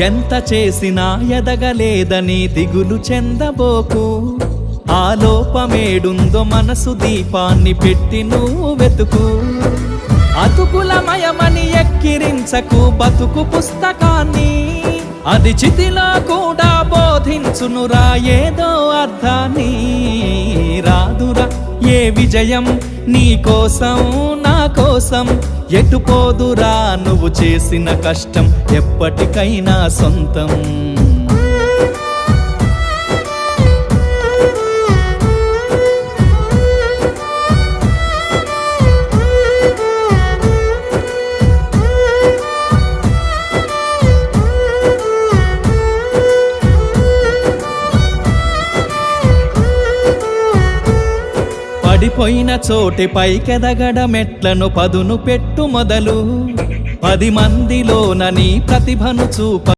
ఎంత చేసినా ఎదగలేదని దిగులు చెందబోకు. ఆ లోపమేడుందో మనసు దీపాన్ని పెట్టి నువ్వు వెతుకు. అతుకులమయమని ఎక్కిరించకు బతుకు పుస్తకాన్ని, అది చితిలో కూడా బోధించునురా ఏదో అర్థాన్ని. రాదురా ఏ విజయం నీ కోసం నా కోసం, ఎటుపోదురా నువ్వు చేసిన కష్టం ఎప్పటికైనా సొంతం. పడిపోయిన చోటి పైకెదగడ మెట్లను పదును పెట్టు మొదలు. 10 మందిలోన నీ ప్రతిభను చూప.